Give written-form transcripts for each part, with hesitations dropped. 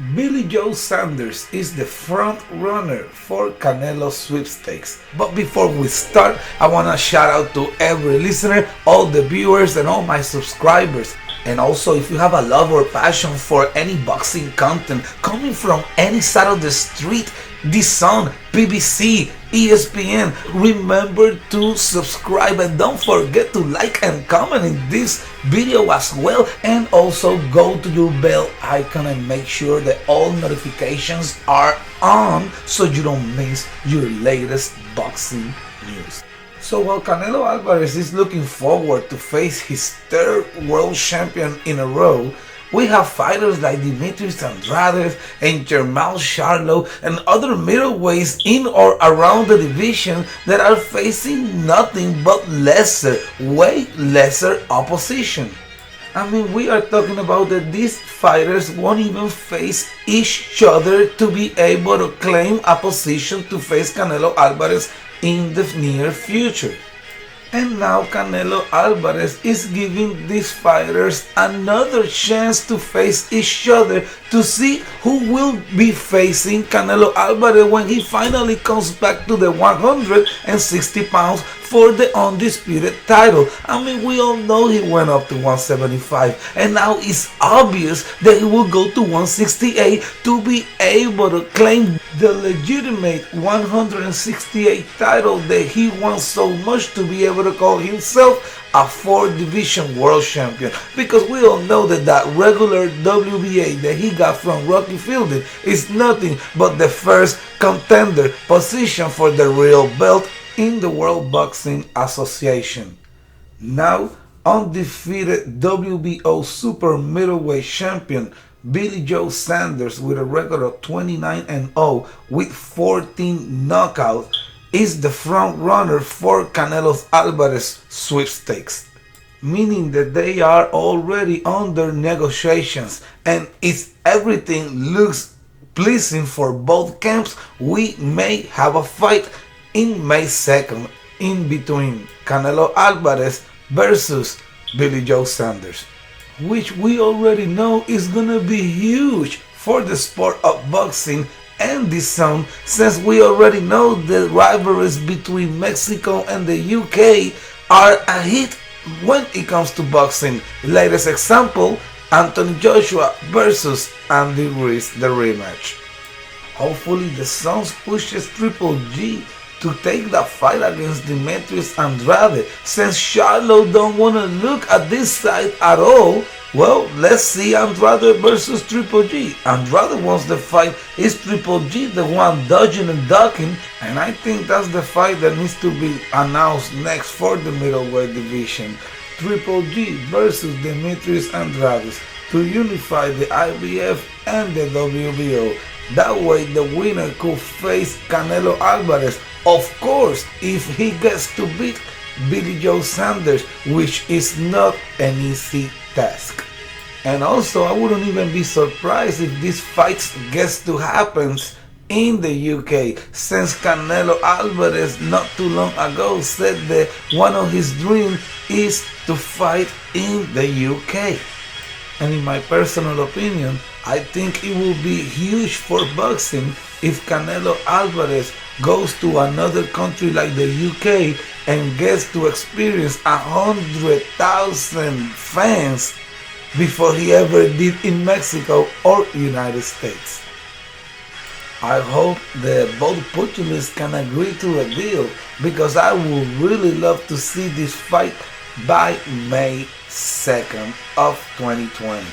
Billy Joe Sanders is the front runner for Canelo Sweepstakes. But before we start, I want to shout out to every listener, all the viewers and all my subscribers. And also, if you have a love or passion for any boxing content coming from any side of the street, The Sun, BBC, ESPN, remember to subscribe and don't forget to like and comment in this video as well, and also go to your bell icon and make sure that all notifications are on so you don't miss your latest boxing news. So while Canelo Alvarez is looking forward to face his third world champion in a row, we have fighters like Demetrius Andrade and Jermall Charlo and other middleweights in or around the division that are facing nothing but way lesser opposition. I mean, we are talking about that these fighters won't even face each other to be able to claim a position to face Canelo Alvarez in the near future. And now Canelo Alvarez is giving these fighters another chance to face each other to see who will be facing Canelo Alvarez when he finally comes back to the 160 pounds for the undisputed title. I mean, we all know he went up to 175, and now it's obvious that he will go to 168 to be able to claim the legitimate 168 title that he wants so much to be able to call himself a 4-division world champion, because we all know that that regular WBA that he got from Rocky Fielding is nothing but the first contender position for the real belt in the World Boxing Association. Now, undefeated WBO super middleweight champion Billy Joe Sanders, with a record of 29-0 with 14 knockouts, is the front runner for Canelo Alvarez Sweepstakes, meaning that they are already under negotiations, and if everything looks pleasing for both camps, we may have a fight in May 2nd in between Canelo Alvarez versus Billy Joe Sanders, which we already know is gonna be huge for the sport of boxing and The Sun, since we already know the rivalries between Mexico and the UK are a hit when it comes to boxing. Latest example, Anthony Joshua versus Andy Ruiz, the rematch. Hopefully The Sun pushes Triple G to take that fight against Demetrius Andrade, since Charlo don't want to look at this side at all. Well, let's see Andrade versus Triple G. Andrade wants the fight. Is Triple G the one dodging and ducking? And I think that's the fight that needs to be announced next for the middleweight division. Triple G versus Demetrius Andrade to unify the IBF and the WBO. That way the winner could face Canelo Alvarez, of course, if he gets to beat Billy Joe Sanders, which is not an easy task. And also, I wouldn't even be surprised if this fight gets to happen in the UK, since Canelo Alvarez not too long ago said that one of his dreams is to fight in the UK. And in my personal opinion, I think it will be huge for boxing if Canelo Alvarez goes to another country like the UK and gets to experience 100,000 fans before he ever did in Mexico or United States. I hope that both pugilists can agree to a deal, because I would really love to see this fight by May 2nd of 2020.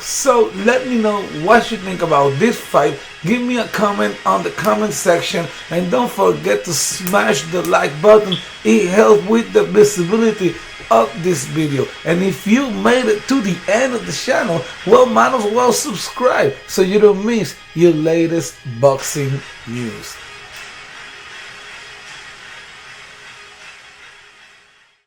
So let me know what you think about this fight. Give me a comment on the comment section, and don't forget to smash the like button. It helps with the visibility of this video. And if you made it to the end of the channel, well, might as well subscribe so you don't miss your latest boxing news.